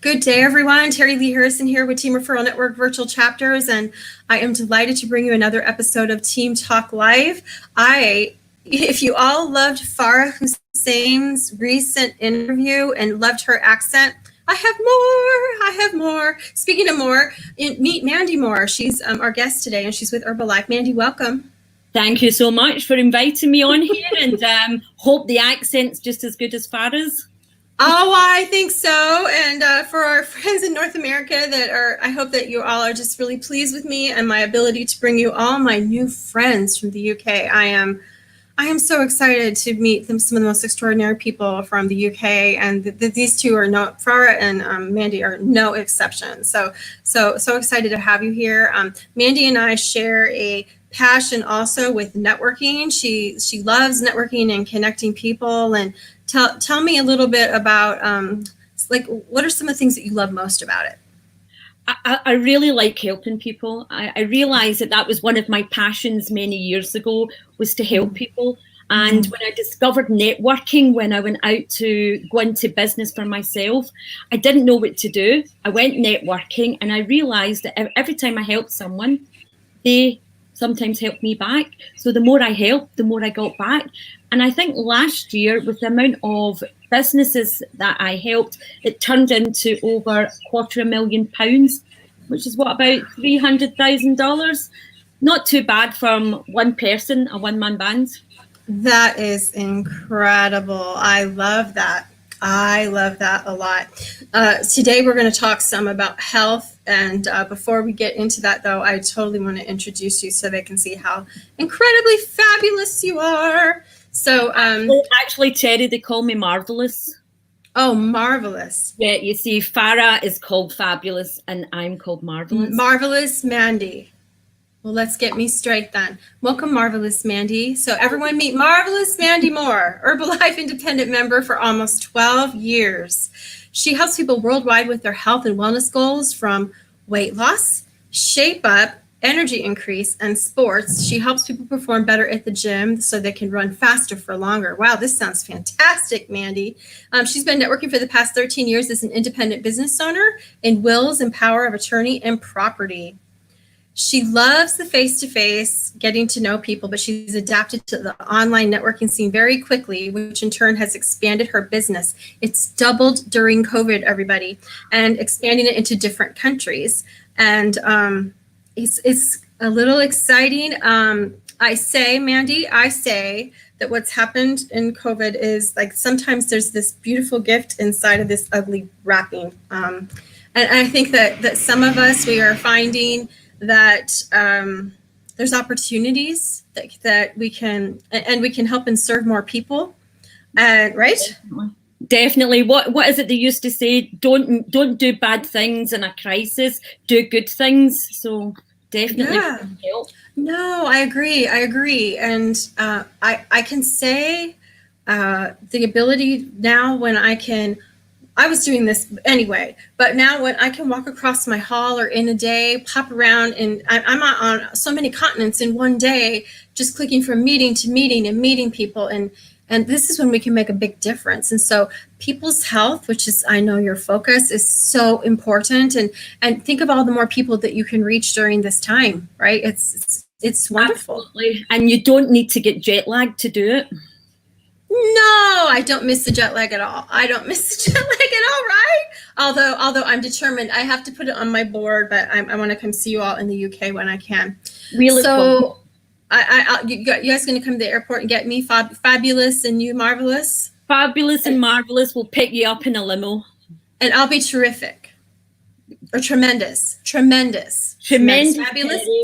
Good day, everyone. Terilee Harrison here with Team Referral Network Virtual Chapters, and I am delighted to bring you another episode of Team Talk Live. If you all loved Farah Hussein's recent interview and loved her accent, I have more. Speaking of more, meet Mandi Moore. She's our guest today, and she's with Herbalife. Mandi, welcome. Thank you so much for inviting me on here, and hope the accent's just as good as Farah's. Oh, I think so. And for our friends in North America I hope that you all are just really pleased with me and my ability to bring you all my new friends from the UK. I am so excited to meet some of the most extraordinary people from the UK, and these two are Farah and Mandi are no exception. So excited to have you here. Mandi and I share a passion also with networking. She loves networking and connecting people. And tell me a little bit about what are some of the things that you love most about it? I really like helping people. I realized that was one of my passions many years ago, was to help people. And when I discovered networking, when I went out to go into business for myself, I didn't know what to do. I went networking, and I realized that every time I helped someone, they sometimes helped me back. So the more I helped, the more I got back. And I think last year, with the amount of businesses that I helped, it turned into over £250,000, which is about $300,000. Not too bad from one person, a one-man band. That is incredible. I love that. I love that a lot. Today we're going to talk some about health, and before we get into that, though, I totally want to introduce you so they can see how incredibly fabulous you are. So actually, Terry, they call me Marvelous. Oh, Marvelous. Yeah, you see, Farah is called Fabulous, and I'm called Marvelous. Marvelous Mandi. Well, let's get me straight then. Welcome, Marvelous Mandi. So everyone meet Marvelous Mandi Moore, Herbalife independent member for almost 12 years. She helps people worldwide with their health and wellness goals, from weight loss, shape up, energy increase, and sports. She helps people perform better at the gym so they can run faster for longer. Wow, this sounds fantastic, Mandi. She's been networking for the past 13 years as an independent business owner in wills and power of attorney and property. She loves the face-to-face, getting to know people, but she's adapted to the online networking scene very quickly, which in turn has expanded her business. It's doubled during COVID, everybody, and expanding it into different countries. And it's a little exciting. I say, Mandi, that what's happened in COVID is, like, sometimes there's this beautiful gift inside of this ugly wrapping. And I think that some of us, we are finding that there's opportunities that we can help and serve more people, right? Definitely. What is it they used to say? Don't do bad things in a crisis. Do good things. So definitely help. No, I agree, and I can say the ability now when I was doing this anyway, but now when I can walk across my hall or in a day, pop around, and I'm on so many continents in one day, just clicking from meeting to meeting and meeting people. And this is when we can make a big difference. And so people's health, which is, I know, your focus, is so important. And think of all the more people that you can reach during this time, right? It's wonderful. Absolutely. And you don't need to get jet lagged to do it. No, I don't miss the jet lag at all. Right? Although I'm determined, I have to put it on my board, but I want to come see you all in the UK when I can. Really? So you guys going to come to the airport and get me, Fabulous and you, Marvelous? Fabulous and Marvelous will pick you up in a limo. And I'll be terrific. Or tremendous. Fabulous,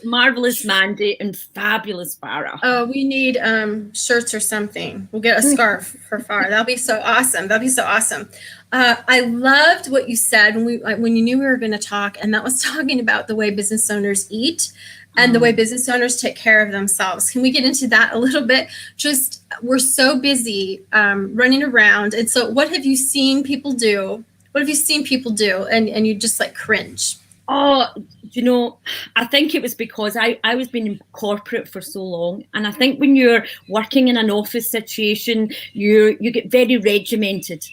Marvelous Mandi, and Fabulous Farah. Oh, we need shirts or something. We'll get a scarf for Farah. That'll be so awesome. I loved what you said when you knew we were going to talk, and that was talking about the way business owners eat and the way business owners take care of themselves. Can we get into that a little bit? Just, we're so busy running around, and so what have you seen people do? And you just like cringe? Oh, you know, I think it was because I was been in corporate for so long. And I think when you're working in an office situation, you get very regimented.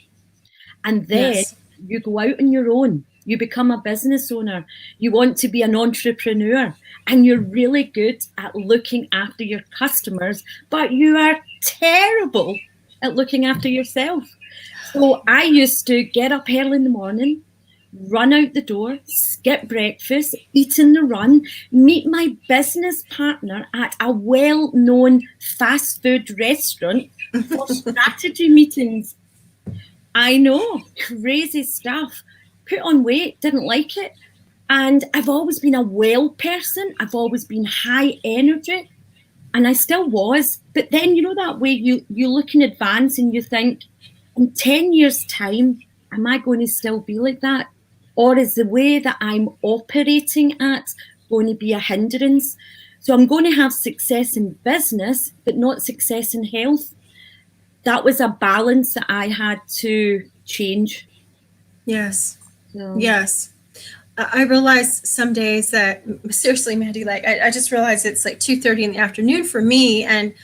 And then you go out on your own. You become a business owner. You want to be an entrepreneur, and you're really good at looking after your customers, but you are terrible at looking after yourself. So I used to get up early in the morning, run out the door, skip breakfast, eat in the run, meet my business partner at a well-known fast food restaurant for strategy meetings. I know, crazy stuff. Put on weight, didn't like it. And I've always been a well person. I've always been high energy. And I still was. But then, you know, that way you look in advance and you think, in 10 years' time, am I going to still be like that? Or is the way that I'm operating at going to be a hindrance? So I'm going to have success in business, but not success in health. That was a balance that I had to change. Yes. So. Yes. I realize some days that, seriously, Mandi, like I just realized it's like 2:30 in the afternoon for me. And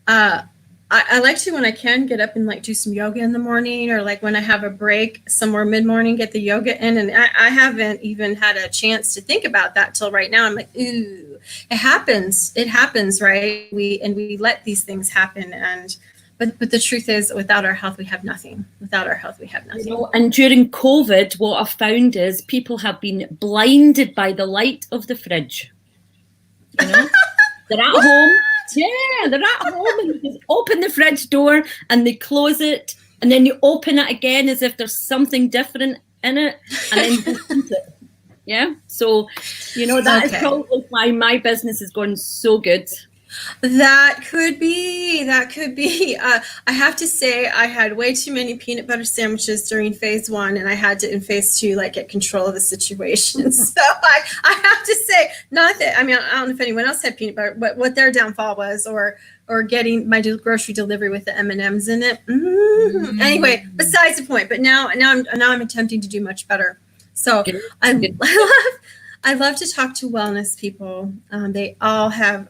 I like to, when I can, get up and like do some yoga in the morning, or like when I have a break somewhere mid-morning, get the yoga in. And I haven't even had a chance to think about that till right now. I'm like, ooh, it happens. It happens, right? We let these things happen. But the truth is, without our health, we have nothing. Without our health, we have nothing. You know, and during COVID, what I've found is people have been blinded by the light of the fridge. You know, they're at home. Yeah, they're at home, and you just open the fridge door and they close it, and then you open it again as if there's something different in it, and then you eat it. Yeah, so you know that is probably why my business is going so good. That could be. I have to say, I had way too many peanut butter sandwiches during phase 1, and I had to, in phase 2, like get control of the situation. So I have to say, not that, I mean, I don't know if anyone else had peanut butter, but what their downfall was, or getting my grocery delivery with the M&Ms in it. Mm-hmm. Anyway, besides the point. But now I'm attempting to do much better. So I love to talk to wellness people. They all have.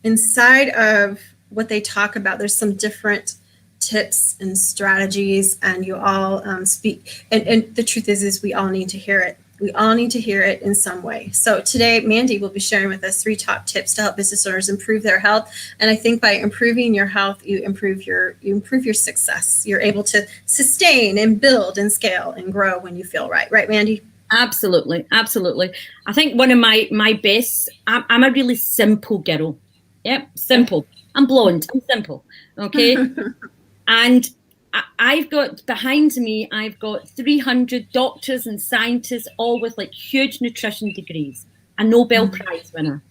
Inside of what they talk about, there's some different tips and strategies, and you all speak. And the truth is we all need to hear it. We all need to hear it in some way. So today, Mandi will be sharing with us 3 top tips to help business owners improve their health. And I think by improving your health, you improve your success. You're able to sustain and build and scale and grow when you feel right. Right, Mandi? Absolutely, absolutely. I think one of my best. I'm a really simple girl. Yep, simple. I'm blonde. I'm simple. Okay. And I've got behind me, I've got 300 doctors and scientists, all with like huge nutrition degrees, a Nobel Prize winner.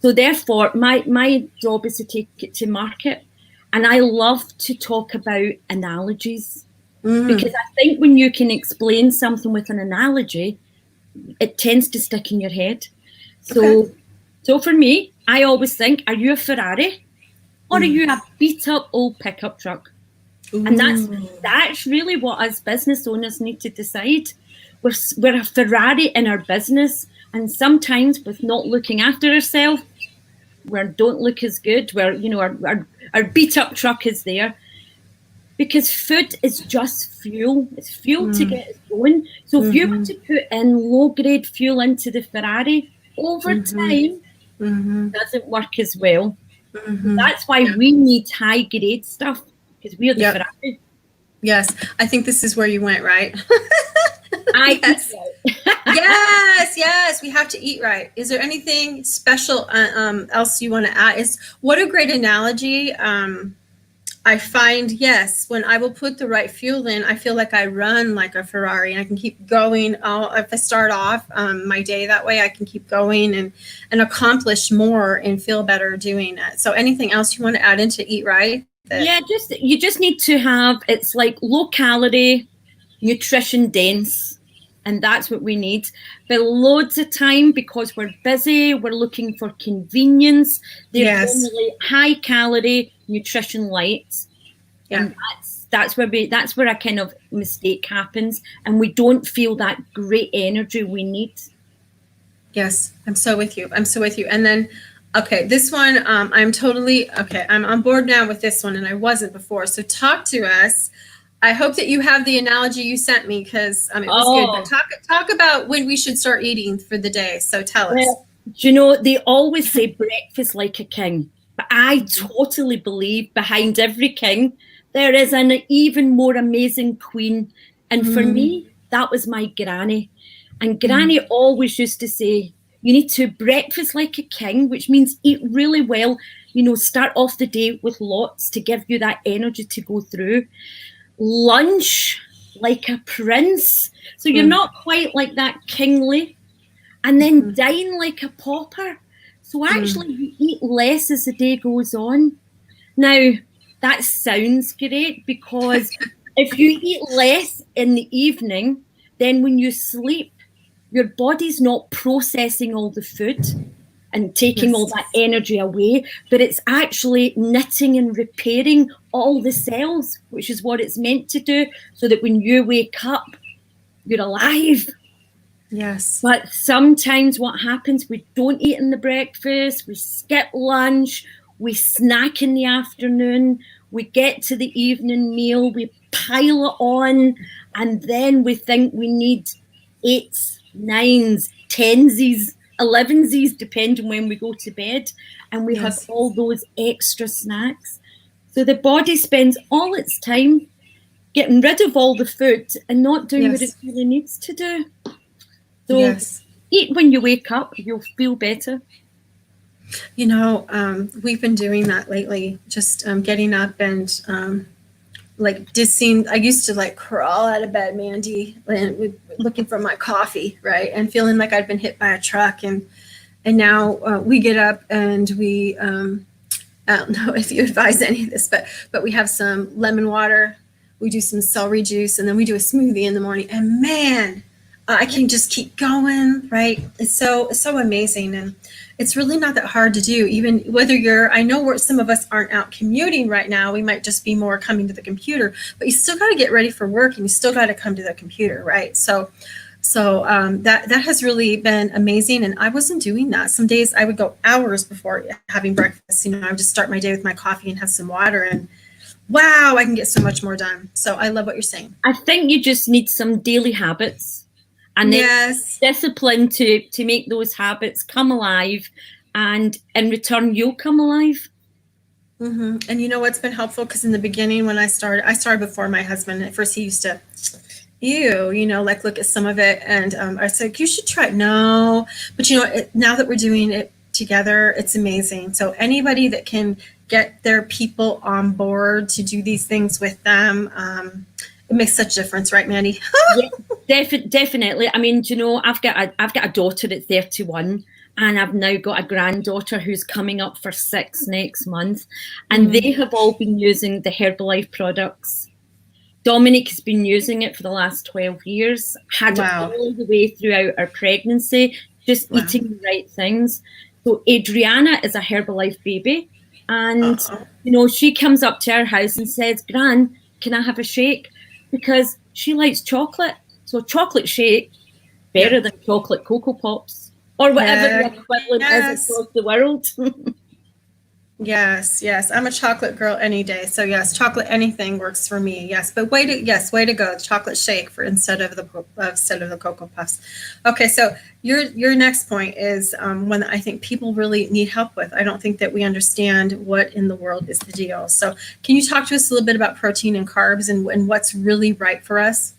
So therefore, my job is to take it to market. And I love to talk about analogies, because I think when you can explain something with an analogy, it tends to stick in your head. So for me, I always think, are you a Ferrari or are you a beat up old pickup truck? Ooh. And that's really what us business owners need to decide. We're a Ferrari in our business, and sometimes with not looking after ourselves, we don't look as good. Where, you know, our beat up truck is there, because food is just fuel. It's fuel to get us going. So if you were to put in low grade fuel into the Ferrari, over time, doesn't work as well. That's why we need high grade stuff, because we're the Ferrari. Yes, I think this is where you went, right? Yes. Yes, we have to eat right. Is there anything special else you want to add? What a great analogy. I find, yes, when I will put the right fuel in, I feel like I run like a Ferrari, and I can keep going. If I start off my day that way, I can keep going and accomplish more and feel better doing it. So anything else you want to add into Eat Right? You just need to have, it's like low calorie, nutrition dense, and that's what we need. But loads of time, because we're busy, we're looking for convenience. They're generally high calorie, nutrition light. And that's where a kind of mistake happens, and we don't feel that great energy we need. Yes, I'm so with you. And then, okay, this one, I'm on board now with this one, and I wasn't before. So talk to us I hope that you have the analogy you sent me because it was good. But talk about when we should start eating for the day. So tell us. Well, do you know, they always say breakfast like a king, but I totally believe behind every king there is an even more amazing queen. And for me, that was my granny. And granny always used to say, you need to breakfast like a king, which means eat really well, you know, start off the day with lots to give you that energy to go through. Lunch like a prince. So you're not quite like that kingly. And then dine like a pauper. So actually you eat less as the day goes on. Now, that sounds great because if you eat less in the evening, then when you sleep, your body's not processing all the food and taking all that energy away, but it's actually knitting and repairing all the cells, which is what it's meant to do, so that when you wake up, you're alive. Yes. But sometimes what happens, we don't eat in the breakfast, we skip lunch, we snack in the afternoon, we get to the evening meal, we pile it on, and then we think we need 8s, 9s, 10s, 11s, depending when we go to bed, and we have all those extra snacks. So the body spends all its time getting rid of all the food and not doing what it really needs to do. So eat when you wake up, you'll feel better. You know, we've been doing that lately, just getting up and like dissing. I used to like crawl out of bed, Mandi, and looking for my coffee, right? And feeling like I'd been hit by a truck. And now we get up and we, I don't know if you advise any of this, but we have some lemon water, we do some celery juice, and then we do a smoothie in the morning. And man, I can just keep going, right? It's so amazing. And it's really not that hard to do, even whether I know where some of us aren't out commuting right now, we might just be more coming to the computer, but you still got to get ready for work and you still got to come to the computer, right? So that has really been amazing. And I wasn't doing that. Some days I would go hours before having breakfast. You know, I would just start my day with my coffee and have some water, and wow, I can get so much more done. So I love what you're saying. I think you just need some daily habits. And then discipline to make those habits come alive, and in return, you'll come alive. And you know what's been helpful? Because in the beginning, when I started before my husband. At first, he used to, you know, like look at some of it, and I said, you should try it. No, but you know, now that we're doing it together, it's amazing. So anybody that can get their people on board to do these things with them, it makes such a difference, right, Mandi? Definitely. I mean, you know, I've got a daughter at 31, and I've now got a granddaughter who's coming up for 6 next month, and they have all been using the Herbalife products. Dominic has been using it for the last 12 years, had it all the way throughout our pregnancy, just eating the right things. So Adriana is a Herbalife baby, and you know, she comes up to our house and says, Gran, can I have a shake? Because she likes chocolate. So chocolate shake, better than chocolate Cocoa Pops, or whatever the equivalent is across the world. Yes. I'm a chocolate girl any day. So yes, chocolate anything works for me. Yes, but way to go. Chocolate shake instead of the Cocoa Puffs. Okay, so your next point is one that I think people really need help with. I don't think that we understand what in the world is the deal. So can you talk to us a little bit about protein and carbs and what's really right for us?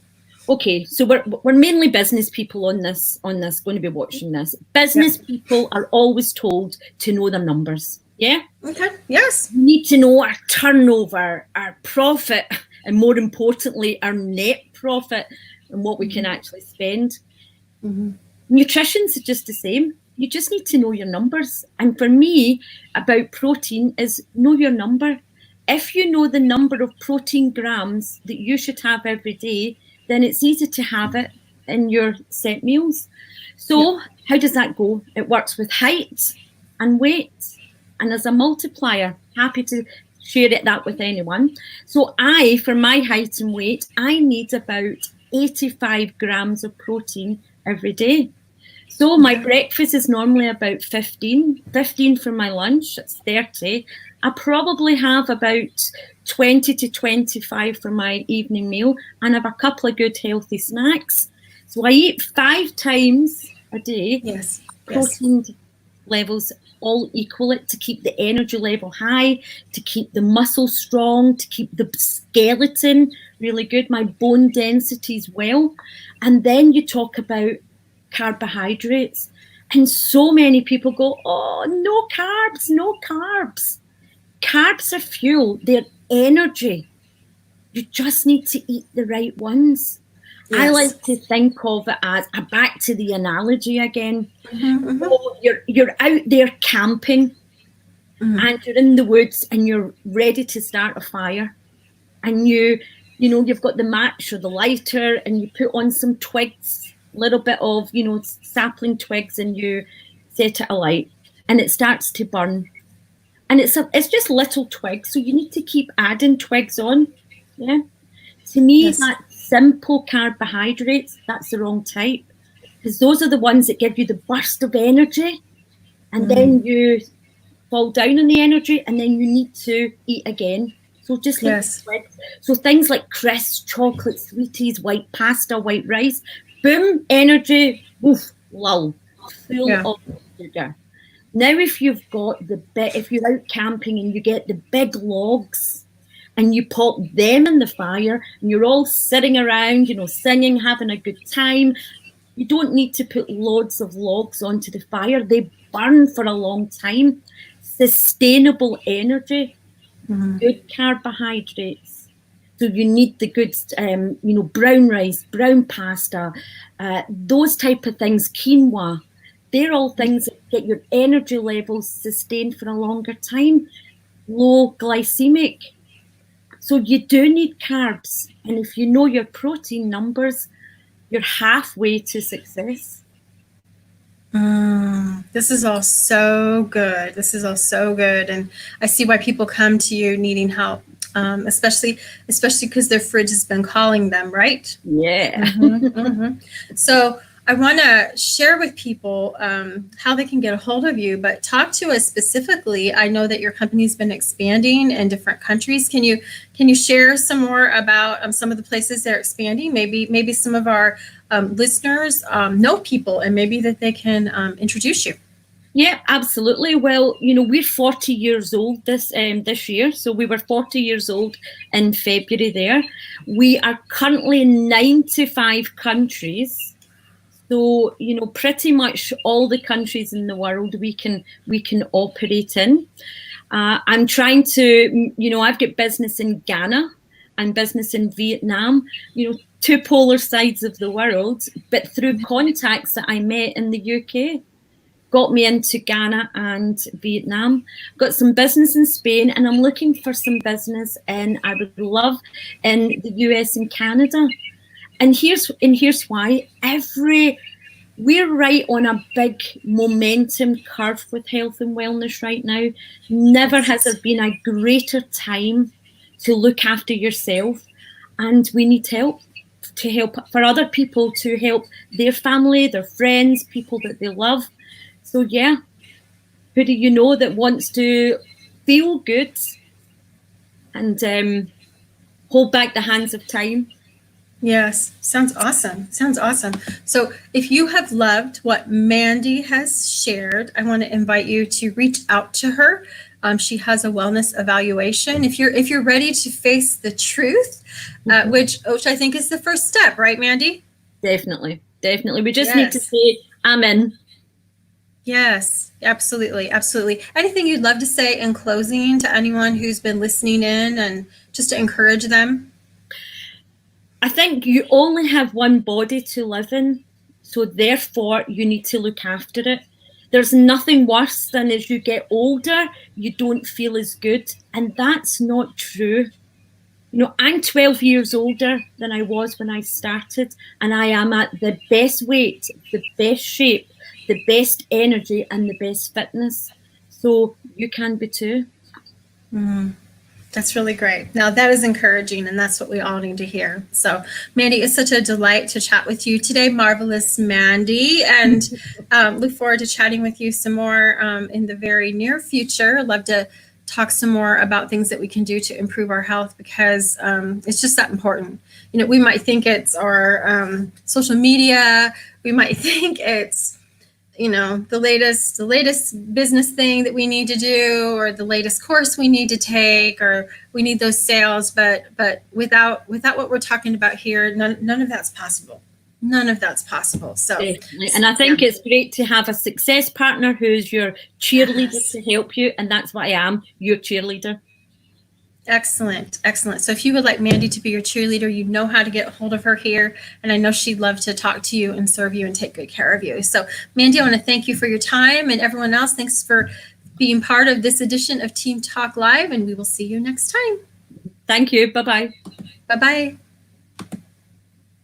Okay, so we're mainly business people on this going to be watching this. Business people are always told to know their numbers. Yeah. Okay. Yes. We need to know our turnover, our profit, and more importantly, our net profit and what we can actually spend. Nutrition's just the same. You just need to know your numbers. And for me, about protein is know your number. If you know the number of protein grams that you should have every day, then it's easy to have it in your set meals. So how does that go? It works with height and weight. And as a multiplier, happy to share that with anyone. So for my height and weight, I need about 85 grams of protein every day. So my breakfast is normally about 15 for my lunch, it's 30. I probably have about 20 to 25 for my evening meal, and have a couple of good healthy snacks. So I eat 5 times a day. Yes. Protein levels all equal it, to keep the energy level high, to keep the muscle strong, to keep the skeleton really good, my bone density as well. And then you talk about carbohydrates, and so many people go, oh, no carbs, no carbs. Carbs are fuel, they're energy. You just need to eat the right ones. Yes. I like to think of it as, back to the analogy again. So you're out there camping, and you're in the woods, and you're ready to start a fire, and you've got the match or the lighter, and you put on some twigs, little bit of sapling twigs, and you set it alight, and it starts to burn, and it's just little twigs, so you need to keep adding twigs on. Yeah, to me, that simple carbohydrates, that's the wrong type, because those are the ones that give you the burst of energy, and then you fall down on the energy, and then you need to eat again. So just so things like crisps, chocolate, sweeties, white pasta, white rice, boom, energy, woof, lull, full of sugar. Now, if you've got if you're out camping and you get the big logs, and you pop them in the fire, and you're all sitting around, singing, having a good time. You don't need to put loads of logs onto the fire. They burn for a long time. Sustainable energy, good carbohydrates. So you need the good, brown rice, brown pasta, those type of things, quinoa. They're all things that get your energy levels sustained for a longer time. Low glycemic. So you do need carbs, and if you know your protein numbers, you're halfway to success. This is all so good. And I see why people come to you needing help, especially because their fridge has been calling them, right? Yeah. So I want to share with people how they can get a hold of you, but talk to us specifically. I know that your company's been expanding in different countries. Can you share some more about some of the places they're expanding? Maybe some of our listeners know people, and maybe that they can introduce you. Yeah, absolutely. Well, we're 40 years old this year. So we were 40 years old in February there. We are currently in 95 countries. So, pretty much all the countries in the world we can operate in. I'm trying to, I've got business in Ghana and business in Vietnam, 2 polar sides of the world, but through contacts that I met in the UK, got me into Ghana and Vietnam. Got some business in Spain, and I'm looking for some business I would love in the US and Canada. And here's why. We're right on a big momentum curve with health and wellness right now. Never has there been a greater time to look after yourself, and we need help for other people, to help their family, their friends, people that they love. So yeah, who do you know that wants to feel good and hold back the hands of time? Yes, sounds awesome. So if you have loved what Mandi has shared, I want to invite you to reach out to her. She has a wellness evaluation. If you're ready to face the truth, which I think is the first step, right, Mandi? Definitely. We just need to say, I'm in. Yes, absolutely. Anything you'd love to say in closing to anyone who's been listening in, and just to encourage them? I think you only have one body to live in, so therefore you need to look after it. There's nothing worse than as you get older, you don't feel as good, and that's not true. I'm 12 years older than I was when I started, and I am at the best weight, the best shape, the best energy, and the best fitness. So you can be too. That's really great. Now that is encouraging, and that's what we all need to hear. So Mandi, it's such a delight to chat with you today. Marvelous Mandi, and look forward to chatting with you some more in the very near future. I'd love to talk some more about things that we can do to improve our health, because it's just that important. You know, we might think it's our social media. We might think it's, you know, the latest business thing that we need to do, or the latest course we need to take, or we need those sales. But without what we're talking about here, none of that's possible. None of that's possible. So definitely. And I think it's great to have a success partner who's your cheerleader to help you. And that's what I am, your cheerleader. Excellent. Excellent. So if you would like Mandi to be your cheerleader, you know how to get a hold of her here. And I know she'd love to talk to you and serve you and take good care of you. So Mandi, I want to thank you for your time, and everyone else, thanks for being part of this edition of Team Talk Live, and we will see you next time. Thank you. Bye-bye. Bye-bye.